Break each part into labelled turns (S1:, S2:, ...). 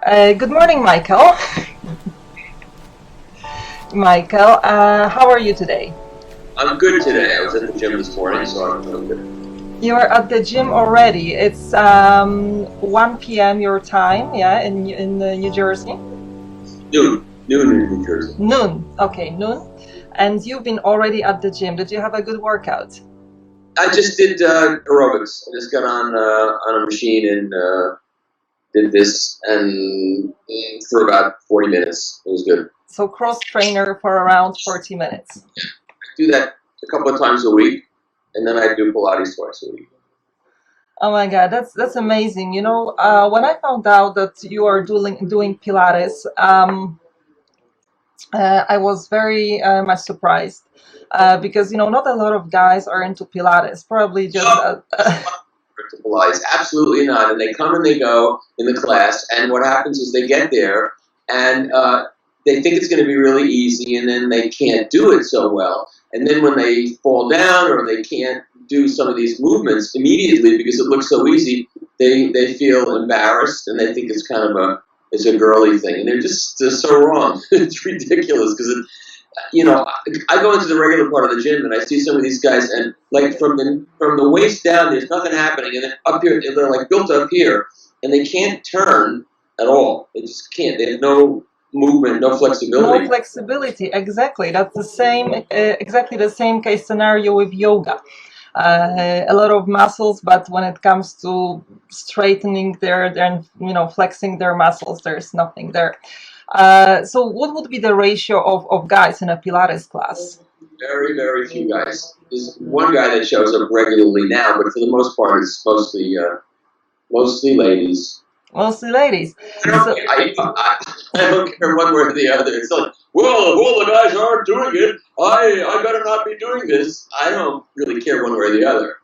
S1: Good morning, Michael. Michael, how are you today?
S2: I'm good today. I was at the gym this morning, so I'm feeling good.
S1: You are at the gym already. It's 1 p.m. your time, yeah, in New Jersey.
S2: Noon in New Jersey.
S1: Noon. Okay, noon. And you've been already at the gym. Did you have a good workout?
S2: I just did aerobics. I just got on a machine and did this, and for about 40 minutes. It was good.
S1: So cross trainer for around 40 minutes.
S2: I do that a couple of times a week, and then I do Pilates twice a week.
S1: Oh my God, that's amazing. When I found out that you are doing Pilates, I was very much surprised because not a lot of guys are into Pilates. Probably just
S2: To Pilates, absolutely not. And they come and they go in the class, and what happens is they get there and they think it's going to be really easy, and then they can't do it so well. And then when they fall down or they can't do some of these movements immediately because it looks so easy, they feel embarrassed and they think it's a girly thing, and they're so wrong. It's ridiculous because I go into the regular part of the gym and I see some of these guys, and like from the waist down, there's nothing happening, and then up here they're like built up here, and they can't turn at all. They just can't. They have no movement, no flexibility.
S1: no flexibility. Exactly. That's exactly the same case scenario with yoga. A lot of muscles, but when it comes to straightening flexing their muscles, there's nothing there. So what would be the ratio of guys in a Pilates class?
S2: Very, very few guys. There's one guy that shows up regularly now, but for the most part, it's mostly ladies.
S1: Mostly ladies.
S2: I don't care one way or the other. It's like, well, if all the guys aren't doing it, I better not be doing this. I don't really care one way or the other.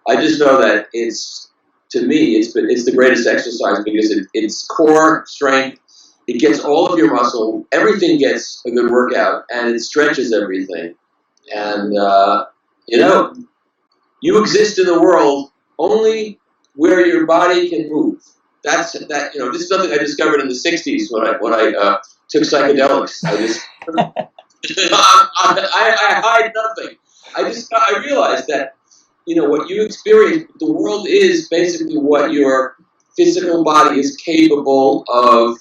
S2: I just know that to me, it's the greatest exercise because it's core strength. It gets all of your muscle. Everything gets a good workout, and it stretches everything. And you exist in the world only where your body can move. That's that. This is something I discovered in the '60s when I took psychedelics. I hide nothing. I realized that what you experience, the world is basically what your physical body is capable of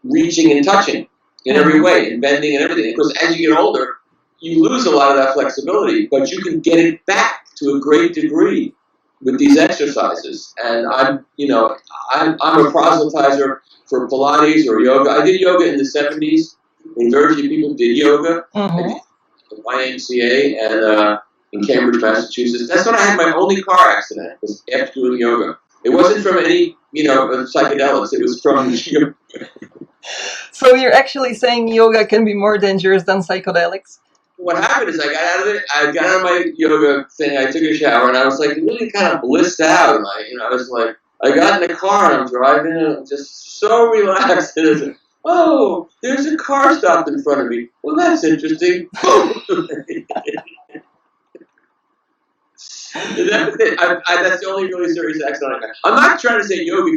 S2: reaching and touching in every way, and bending and everything. Because as you get older, you lose a lot of that flexibility, but you can get it back to a great degree with these exercises. And I'm a proselytizer for Pilates or yoga. I did yoga in the '70s. When very few people did yoga. I did the YMCA and in Cambridge, Massachusetts. That's when I had my only car accident, was after doing yoga. It wasn't from any psychedelics. It was from
S1: So you're actually saying yoga can be more dangerous than psychedelics?
S2: What happened is I got out of my yoga thing, I took a shower, and I was like really kind of blissed out. And I was like, I got in the car and I'm driving, and I'm just so relaxed. And it's like, oh, there's a car stopped in front of me. Well, that's interesting. That's it. That's the only really serious accident I got. I'm not trying to say yoga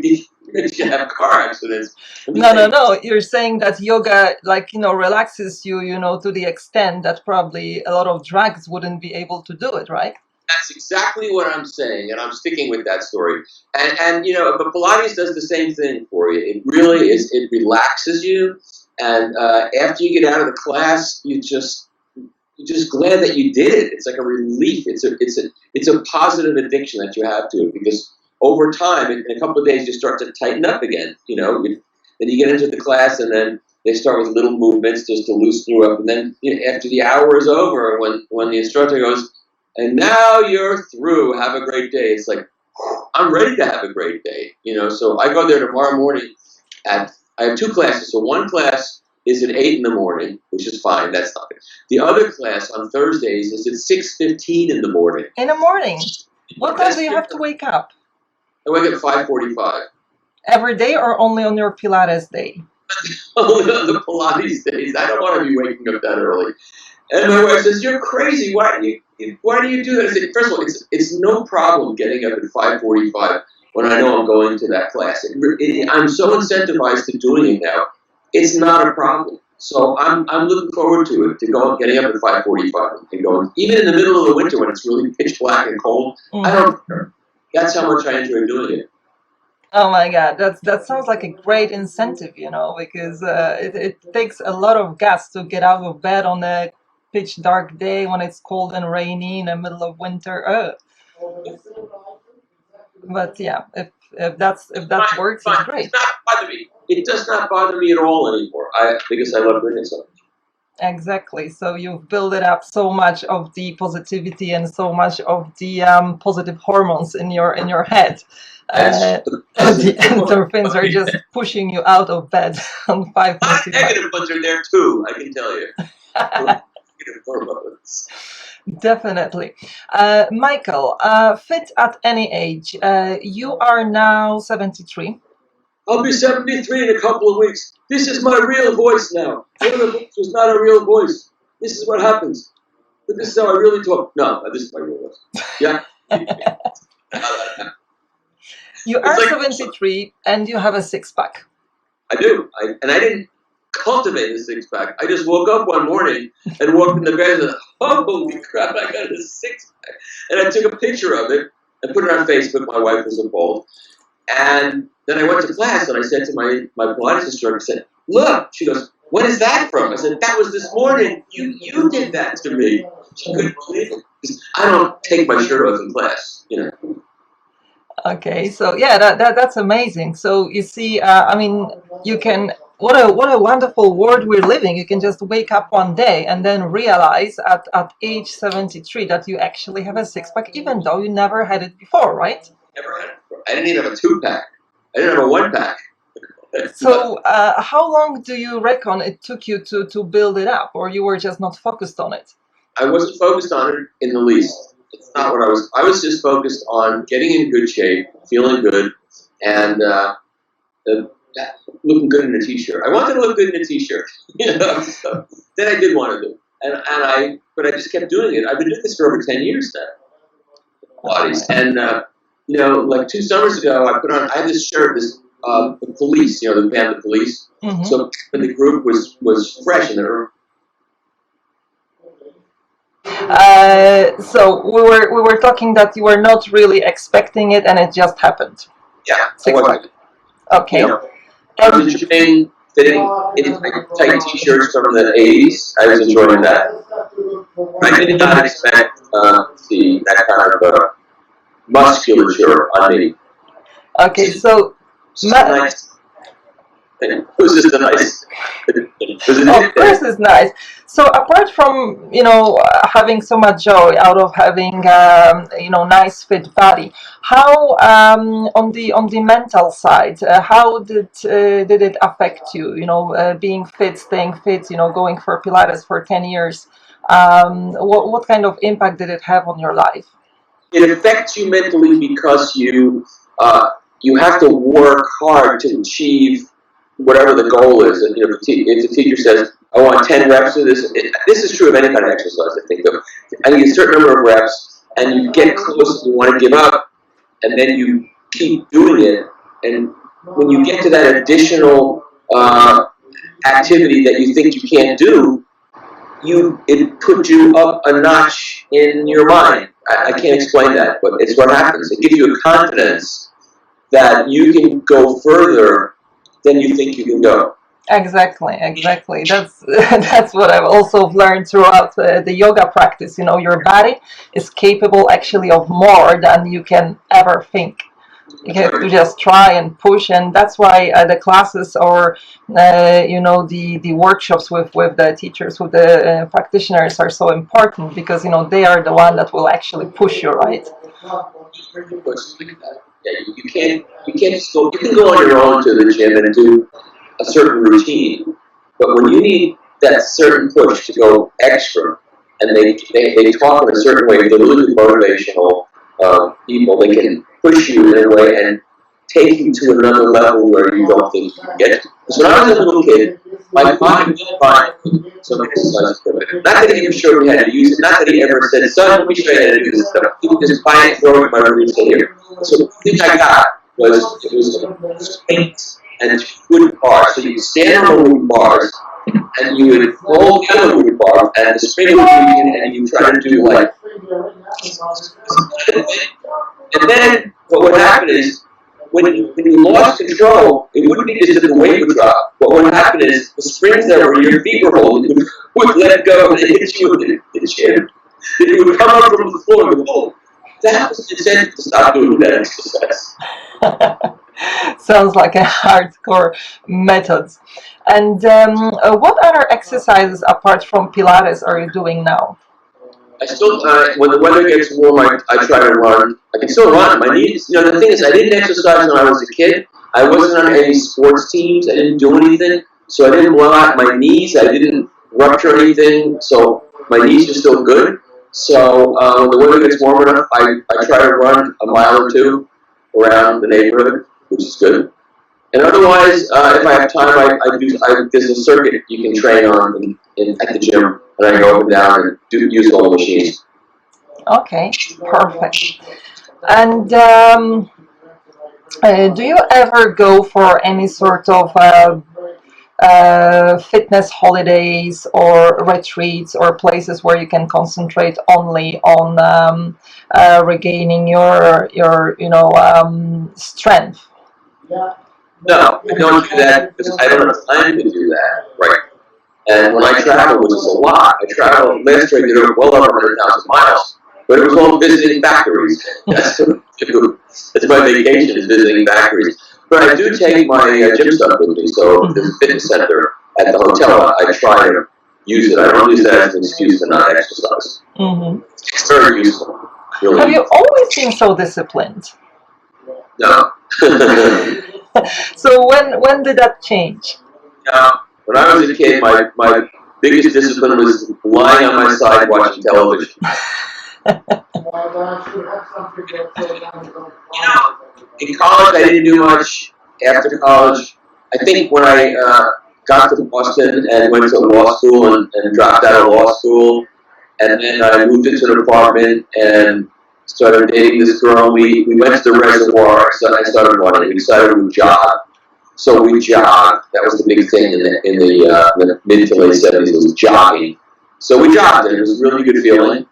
S2: makes you have car accidents.
S1: No. You're saying that yoga, relaxes you, to the extent that probably a lot of drugs wouldn't be able to do it, right?
S2: That's exactly what I'm saying, and I'm sticking with that story. And but Pilates does the same thing for you. It really is. It relaxes you, and after you get out of the class, you're just glad that you did it. It's like a relief. It's a positive addiction that you have to it, because over time, in a couple of days, you start to tighten up again. Then you get into the class, and then they start with little movements just to loosen you up. And then after the hour is over, when the instructor goes, and now you're through, have a great day. It's like, I'm ready to have a great day. So I go there tomorrow morning I have two classes. So one class is at 8 in the morning, which is fine. That's not good. The other class on Thursdays is at 6:15 in the morning.
S1: In the morning? What time do you have to wake up?
S2: I wake up at 5:45.
S1: Every day or only on your Pilates day?
S2: Only on the Pilates days. I don't want to be waking up that early. And my wife says, "You're crazy. Why do you do that?" I said, first of all, it's no problem getting up at 5:45 when I know I'm going to that class. I'm so incentivized to doing it now. It's not a problem. So I'm looking forward to it, getting up at 5:45 and going, even in the middle of the winter when it's really pitch black and cold. I don't care. That's how much I enjoy doing it.
S1: Oh my God, that sounds like a great incentive, because it takes a lot of guts to get out of bed on a pitch dark day when it's cold and rainy in the middle of winter. But yeah, if that works, it's great.
S2: It's not bother me. It does not bother me at all anymore. Because I love doing it so much.
S1: Exactly. So you've built it up so much of the positivity and so much of the positive hormones in your head. The endorphins are just pushing you out of bed on 5:45.
S2: Negative ones are there too, I can tell you. Negative hormones.
S1: Definitely. Michael, fit at any age. You are now 73.
S2: I'll be 73 in a couple of weeks. This is my real voice now. One of the books was not a real voice. This is what happens. But this is how I really talk. No, this is my real voice. Yeah.
S1: You are 73 and you have a six-pack.
S2: I do. And I didn't cultivate a six-pack. I just woke up one morning and walked in the bed and said, holy crap, I got a six-pack. And I took a picture of it and put it on Facebook. My wife was involved. And then I went to class and I said to my Pilates instructor, I said, look. She goes, what is that from? I said, that was this morning. You did that to me. She couldn't believe it. I don't take my shirt off in class,
S1: Okay, so yeah, that's amazing. So you see, you can. What a wonderful world we're living. You can just wake up one day and then realize at age 73 that you actually have a six-pack, even though you never had it before, right?
S2: Never had it before. I didn't even have a two-pack. I didn't have a one-pack.
S1: So how long do you reckon it took you to build it up, or you were just not focused on it?
S2: I wasn't focused on it in the least. It's not what I was. I was just focused on getting in good shape, feeling good, and looking good in a t-shirt. I wanted to look good in a t-shirt. So then I did want to do it. But I just kept doing it. I've been doing this for over 10 years now. Pilates. And, like 2 summers ago, I had this shirt, the police, the band The Police. Mm-hmm. So when the group was fresh and they were.
S1: So we were talking that you were not really expecting it and it just happened.
S2: Yeah.
S1: Okay.
S2: I was enjoying fitting in tight t-shirts from the 80s. I was enjoying that. I did not expect to see that kind of musculature on me.
S1: Okay, so
S2: nice. It was just a nice.
S1: Of course, it's nice. So apart from having so much joy out of having nice fit body, how on the mental side, how did it affect you? Being fit, staying fit, going for Pilates for 10 years. What kind of impact did it have on your life?
S2: It affects you mentally because you have to work hard to achieve whatever the goal is. And, if the teacher says, I want 10 reps of this, this is true of any kind of exercise, I think. I need a certain number of reps, and you get close and you want to give up, and then you keep doing it. And when you get to that additional activity that you think you can't do, it puts you up a notch in your mind. I can't explain that, but it's what happens. It gives you a confidence that you can go further than you think you can go.
S1: Exactly. That's what I've also learned throughout the yoga practice. Your body is capable actually of more than you can ever think. You have to just try and push, and that's why the classes or the workshops with the teachers, with the practitioners are so important, because they are the one that will actually push you, right?
S2: Yeah, you can't just go. You can go on your own to the gym and do a certain routine, but when you need that certain push to go extra, and they talk in a certain way, they're really motivational people. They can push you in a way and take you to another level where you don't think you can get to. So when I was a little kid, my father was fine some exercise equipment. Not that he ever showed me how to use it. Not that he ever said, son, let me show you how to do this stuff. He would just buy it, throw it in my room, and say, here. So the thing I got was springs and wooden bars. So you would stand on the wooden bars, and you would roll the other wooden bar, and the spring would be in, and you try to do like, and then what would happen is, when you lost control, it wouldn't be just that the weight would drop. What would happen is the springs that were your feet were holding would let go and hit you in the chin. You would come up from the floor and go, oh, that was the incentive to stop doing that exercise.
S1: Sounds like a hardcore methods. And what other exercises apart from Pilates are you doing now?
S2: I still, when the weather gets warm, I try to run. I can still run. My knees, the thing is, I didn't exercise when I was a kid. I wasn't on any sports teams. I didn't do anything. So I didn't blow out my knees. I didn't rupture anything. So my knees are still good. So when the weather gets warm enough, I try to run a mile or two around the neighborhood, which is good. And otherwise, if I have time, there's a circuit you can train on at the gym, and I go up and down and use all the machines.
S1: Okay, perfect. And do you ever go for any sort of fitness holidays or retreats or places where you can concentrate only on regaining your strength?
S2: No, I don't do that because I don't have time to do that, right? And when I travel, which is a lot, I traveled, last year I did well over 100,000 miles, but it was all visiting factories. That's my vacation, is visiting factories. But I do take my gym stuff with me, so the fitness center at the hotel, I try to use it. I don't use that as an excuse to not exercise.
S1: Mm-hmm.
S2: It's very useful. Really.
S1: Have you always been so disciplined?
S2: No.
S1: So when did that change?
S2: When I was a kid, my biggest discipline was lying on my side watching television. In college, I didn't do much. After college, I think when I got to Boston and went to law school and dropped out of law school, and then I moved into an apartment and started dating this girl. We went to the reservoir, so I started running. We decided we would jog. So we jogged. That was the big thing in the mid to late 70s, was jogging. So we jogged, and it was a really good feeling.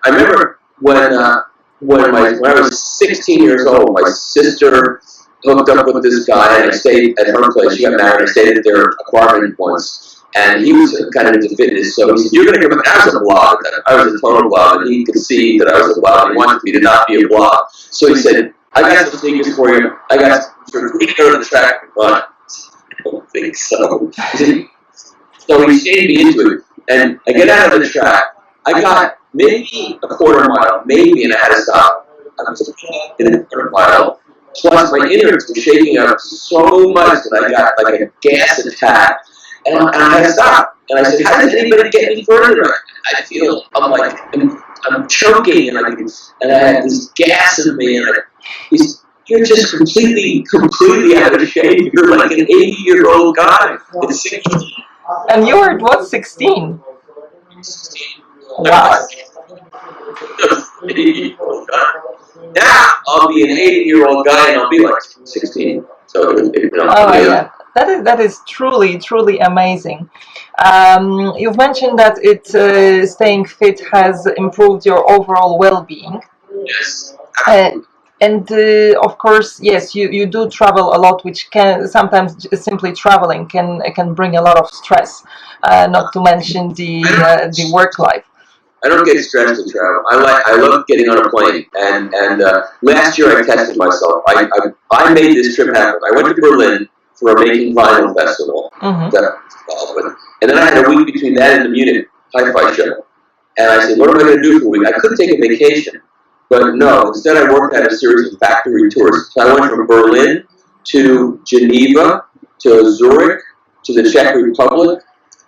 S2: And I remember when I was 16 years old, my sister hooked up with this guy, and I stayed at her place. She got married. I stayed at their apartment once. And he was kind of into fitness, so he said, "You're going to come." I was a blob. I was a total blob, and he could see that I was a blob. He wanted me to not be a blob. So he said, "I got some sneakers for you. I got some we go to the track and run." I don't think so. So he stayed me into it. And I get out of the track. I got maybe a quarter mile, maybe, and I had to stop. I was in a quarter mile. Plus, my innards were shaking up so much that I got like a gas attack. And I had to stop. And I said, "How does anybody get any further?" I feel, I'm choking, and I had this gas in me, and you're just completely out of shape. You're like an 80-year-old guy at 16.
S1: And you were, what, 16?
S2: 16.
S1: Wow.
S2: Now I'll be an 80-year-old guy, and I'll be like 16. So,
S1: oh, yeah. That is truly amazing. You've mentioned that staying fit has improved your overall well-being.
S2: Yes.
S1: And of course, yes, you do travel a lot, which can sometimes simply traveling can bring a lot of stress. Not to mention the work life.
S2: I don't get stressed to travel. I love getting on a plane. And last year I tested myself. I made this trip happen. I went to Berlin for a Making Vinyl festival that I was involved with. And then I had a week between that and the Munich Hi-Fi show. And I said, what am I going to do for a week? I could take a vacation. But no, instead I worked at a series of factory tours. So I went from Berlin to Geneva, to Zurich, to the Czech Republic,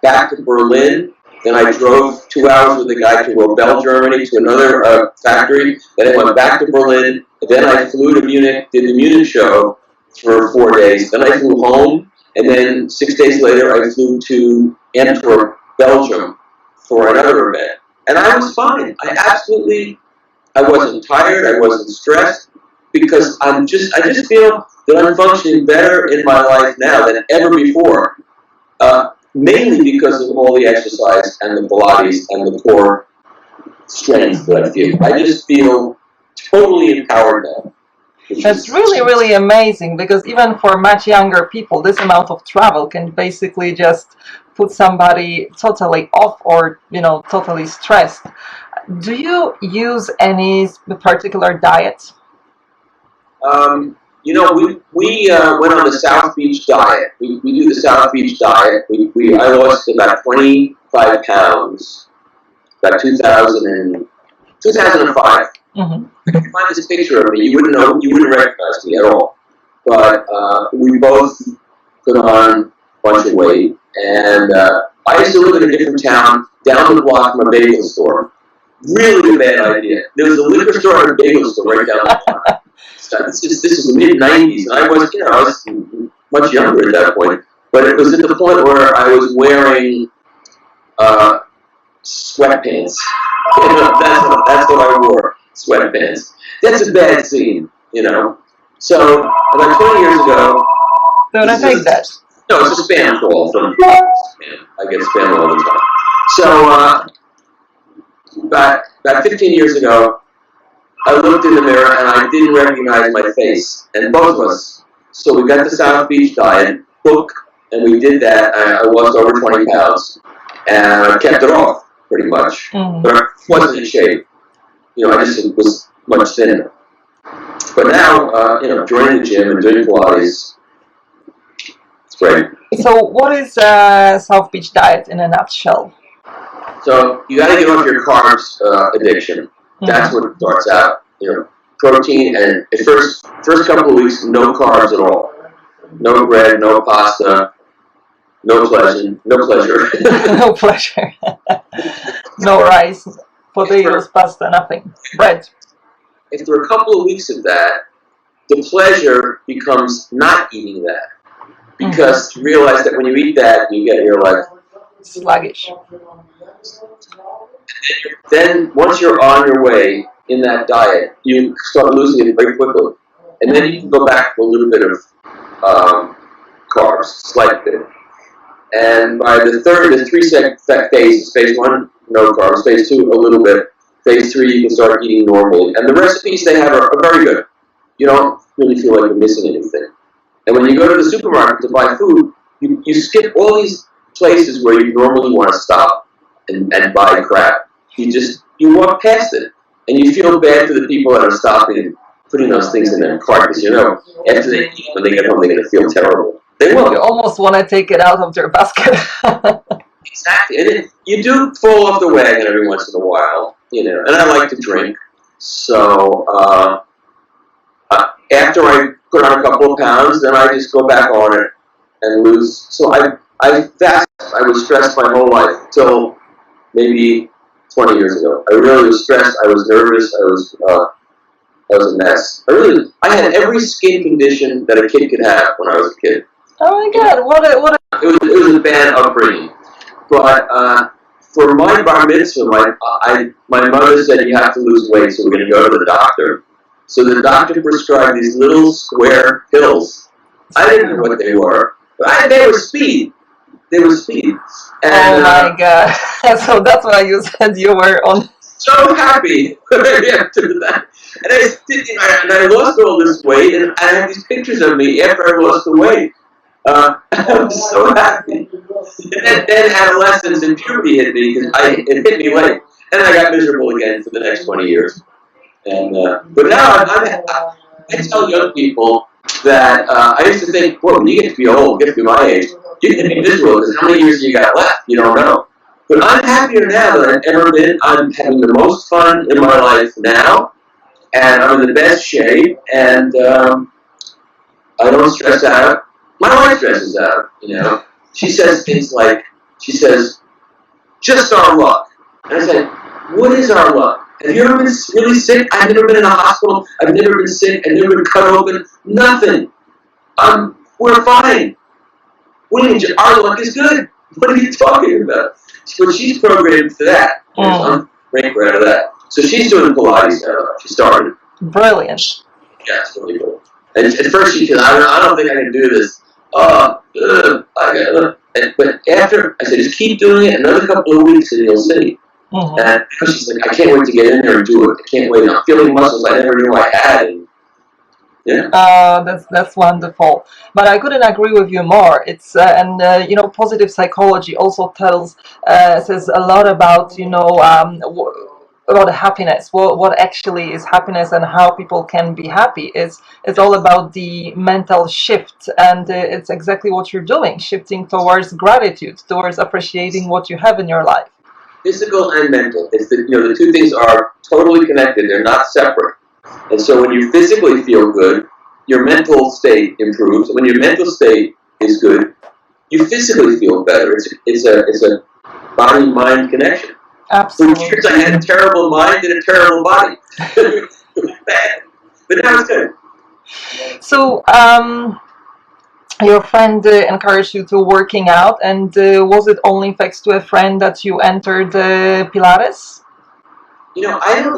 S2: back to Berlin. Then I drove 2 hours with a guy to Robel, Germany, to another factory. Then I went back to Berlin. Then I flew to Munich, did the Munich show for 4 days. Then I flew home. And then 6 days later, I flew to Antwerp, Belgium, for another event. And I was fine. I wasn't tired. I wasn't stressed. because I just feel that I'm functioning better in my life now than ever before. Mainly because of all the exercise and the Pilates and the core strength that I feel. I just feel totally empowered now.
S1: That's really, really amazing, because even for much younger people, this amount of travel can basically just put somebody totally off or, totally stressed. Do you use any particular diet?
S2: We went on the South Beach diet. We do the South Beach diet. I lost about 25 pounds, about 2005.
S1: Mm-hmm.
S2: If you find this picture of me, you wouldn't recognize me at all. But we both put on a bunch of weight, and I used to live in a different town down the block from a bagel store. Really bad idea. There was a liquor store and a bagel store right down the block. This is the mid-90s, and I was much younger at that point. But it was at the point where I was wearing sweatpants. That's what I wore, sweatpants. That's a bad scene, So about 20 years ago.
S1: Don't I take that?
S2: No, it's a spam call from spam. I get spam all the time. So about 15 years ago, I looked in the mirror and I didn't recognize my face, and both of us. So we got the South Beach diet book, and we did that. I lost over 20 pounds, and I kept it off pretty much, but I wasn't in shape. I just was much thinner. But now, joining the gym and doing Pilates, it's great.
S1: So, what is South Beach diet in a nutshell?
S2: So you got to get off your carbs addiction. That's what it starts out. Protein, and the first couple of weeks, no carbs at all. No bread, no pasta, no pleasure.
S1: No pleasure. No rice, potatoes, pasta, nothing. Bread.
S2: After a couple of weeks of that, the pleasure becomes not eating that. Because you realize that when you eat that, you're like
S1: sluggish.
S2: Then once you're on your way in that diet, you start losing it very quickly. And then you can go back to a little bit of carbs, slight bit. And by the three phases, phase 1, no carbs, phase 2, a little bit, phase 3, you can start eating normally. And the recipes they have are very good. You don't really feel like you're missing anything. And when you go to the supermarket to buy food, you skip all these places where you normally want to stop and buy crap. You walk past it, and you feel bad for the people that are stopping and putting those things in their cart, because after they eat, when they get home, they're going to feel terrible. They will.
S1: You almost want to take it out of their basket.
S2: Exactly. And you do fall off the wagon every once in a while, and I like to drink. So after I put on a couple of pounds, then I just go back on it and lose. So I was stressed my whole life till maybe 20 years ago. I really was stressed. I was nervous. I was a mess. I had every skin condition that a kid could have when I was a kid.
S1: Oh my God!
S2: It was a bad upbringing. But for my bar mitzvah, my mother said you have to lose weight, so we're going to go to the doctor. So the doctor prescribed these little square pills. I didn't know what they were, but they were speed. They were speed. And,
S1: oh my God! So that's why you said you were on.
S2: So happy after that. And I lost all this weight, and I have these pictures of me after I lost the weight. I was so happy. And then adolescence and puberty hit me, because it hit me late. And I got miserable again for the next 20 years. And but now I tell young people that I used to think, well, when you get to be old, get to be my age, you're going to be miserable, because how many years you got left? You don't know. But I'm happier now than I've ever been. I'm having the most fun in my life now, and I'm in the best shape, and I don't stress out. My wife stresses out, She says things like, just our luck. And I said, what is our luck? Have you ever been really sick? I've never been in a hospital. I've never been sick. I've never been cut open. Nothing. We're fine. What do you mean? Our luck is good. What are you talking about? But she's programmed for that. I'm grateful out of that. So she's doing Pilates now. She started.
S1: Brilliant.
S2: Yeah, it's really cool. And at first she said, I don't think I can do this. But after, I said, just keep doing it another couple of weeks and you'll see.
S1: Mm-hmm.
S2: And she's like, I can't wait to get in there and do it. I can't wait. I'm feeling muscles I never knew I had. And, yeah.
S1: That's wonderful. But I couldn't agree with you more. It's you know, positive psychology also says a lot about, you know, about happiness. What actually is happiness and how people can be happy. It's all about the mental shift, and it's exactly what you're doing, shifting towards gratitude, towards appreciating what you have in your life.
S2: Physical and mental. It's the two things are totally connected. They're not separate. And so when you physically feel good, your mental state improves. When your mental state is good, you physically feel better. It's a body-mind connection.
S1: Absolutely.
S2: For years I had a terrible mind and a terrible body. It was bad. But now it's good.
S1: So, your friend encouraged you to working out, and was it only thanks to a friend that you entered Pilates?
S2: You know, I don't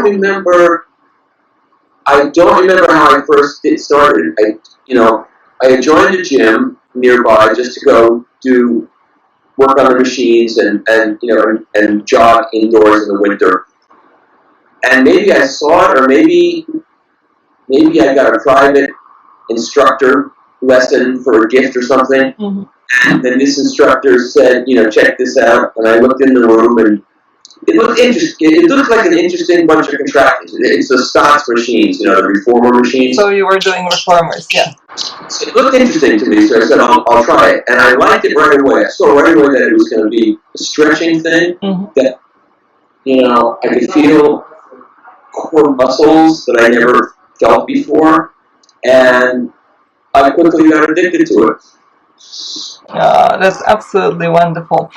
S2: remember how I first started. I had joined a gym nearby just to go do work on the machines and jog indoors in the winter. And maybe I saw it, or maybe I got a private instructor lesson for a gift or something.
S1: Mm-hmm.
S2: And then this instructor said, check this out. And I looked in the room, and it looked interesting. It looked like an interesting bunch of contractions. It's the Stotts machines, the reformer machines.
S1: So you were doing reformers, yeah.
S2: So it looked interesting to me, so I said, I'll try it. And I liked it right away. I saw right away that it was going to be a stretching thing,
S1: mm-hmm.
S2: that, I could feel core muscles that I never felt before, and I quickly got addicted to it.
S1: That's absolutely wonderful.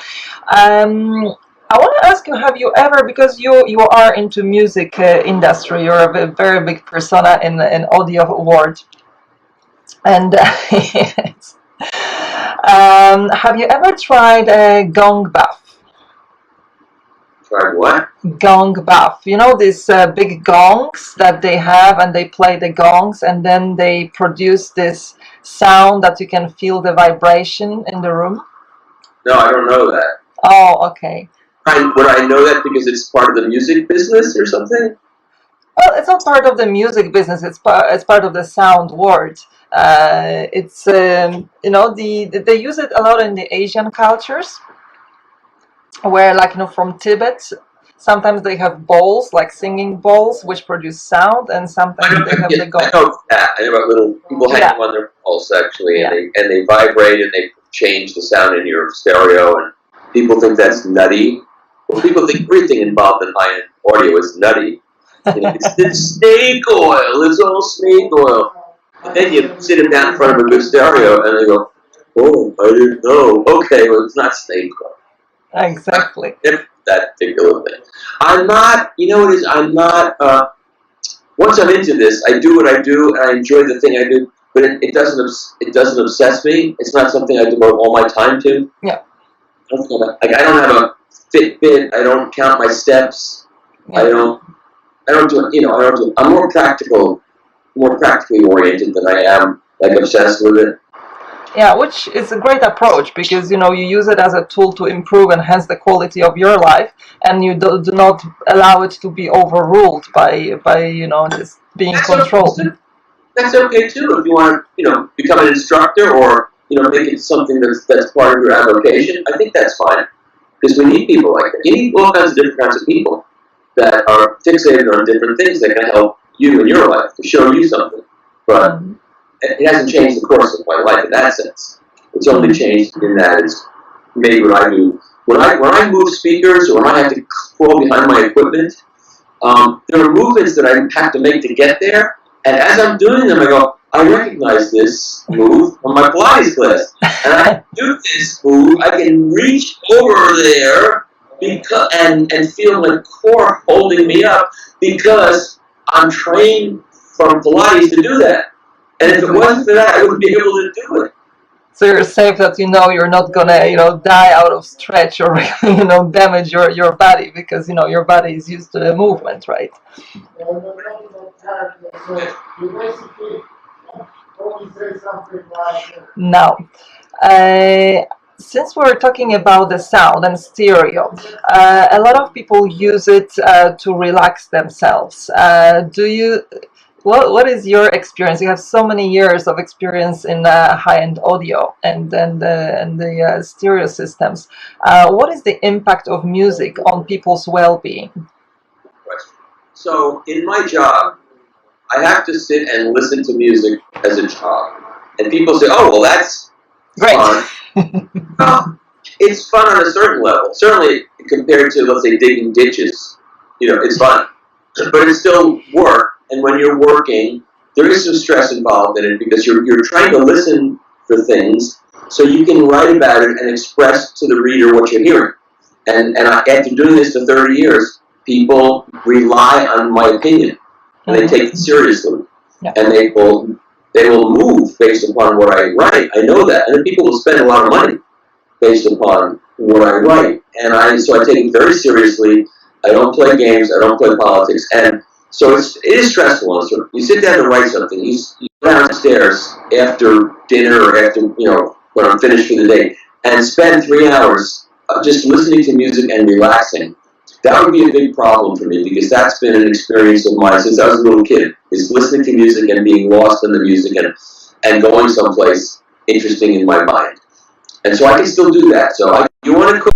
S1: I want to ask you, have you ever, because you are into music industry, you're a very big persona in audio world, and have you ever tried a gong bath?
S2: Tried what?
S1: Gong bath. You know these big gongs that they have, and they play the gongs, and then they produce this sound that you can feel the vibration in the room?
S2: No, I don't know that.
S1: Oh, okay.
S2: Would I know that because it's part of the music business or something?
S1: Well, it's not part of the music business. It's part of the sound world. It's they use it a lot in the Asian cultures, where from Tibet. Sometimes they have bowls, like singing bowls, which produce sound, and sometimes they have the gong.
S2: I know that. I know about little people hanging on their pulse, actually, and they vibrate and they change the sound in your stereo, and people think that's nutty. Well, people think everything involved in high-end audio is nutty. It's snake oil. It's all snake oil. And then you sit them down in front of a good stereo, and they go, "Oh, I didn't know." Okay, well, it's not snake oil.
S1: Exactly.
S2: That particular thing. I'm not, I'm not, once I'm into this, I do what I do, and I enjoy the thing I do, but it doesn't obsess me. It's not something I devote all my time to.
S1: Yeah.
S2: I don't have a Fitbit. I don't count my steps. Yeah. I don't do, I'm more practically oriented than I am, obsessed with it.
S1: Yeah, which is a great approach, because you use it as a tool to improve and enhance the quality of your life, and you do not allow it to be overruled by just being controlled.
S2: That's okay too, if you want to become an instructor, or make it something that's part of your avocation. I think that's fine, because we need people like that. You need all kinds of different kinds of people that are fixated on different things that can help you in your life, to show you something. But it hasn't changed the course of my life in that sense. It's only changed in that it's made what I do. When I move speakers, or when I have to crawl behind my equipment, there are movements that I have to make to get there. And as I'm doing them, I go, I recognize this move from my Pilates class. And I do this move, I can reach over there and feel my core holding me up, because I'm trained from Pilates to do that. And if it wasn't for that, I wouldn't be able to do it.
S1: So you're safe that you're not gonna die out of stretch, or damage your body, because your body is used to the movement, right?
S3: character. So you basically only say something like.
S1: Now, since we're talking about the sound and stereo, a lot of people use it to relax themselves. What is your experience? You have so many years of experience in high-end audio and the stereo systems. What is the impact of music on people's well-being?
S2: So in my job, I have to sit and listen to music as a job. And people say, oh, well, that's
S1: Great.
S2: fun. Well, it's fun on a certain level. Certainly compared to, let's say, digging ditches, it's fun. But it's still work. And when you're working, there is some stress involved in it because you're trying to listen for things so you can write about it and express to the reader what you're hearing. And after doing this for 30 years, people rely on my opinion. And they take it seriously.
S1: Yeah.
S2: And they will move based upon what I write. I know that. And then people will spend a lot of money based upon what I write. And so I take it very seriously. I don't play games. I don't play politics. And so it is stressful. So you sit down to write something. You go downstairs after dinner or after, when I'm finished for the day, and spend 3 hours just listening to music and relaxing. That would be a big problem for me because that's been an experience of mine since I was a little kid, is listening to music and being lost in the music and going someplace interesting in my mind. And so I can still do that. So you want to cook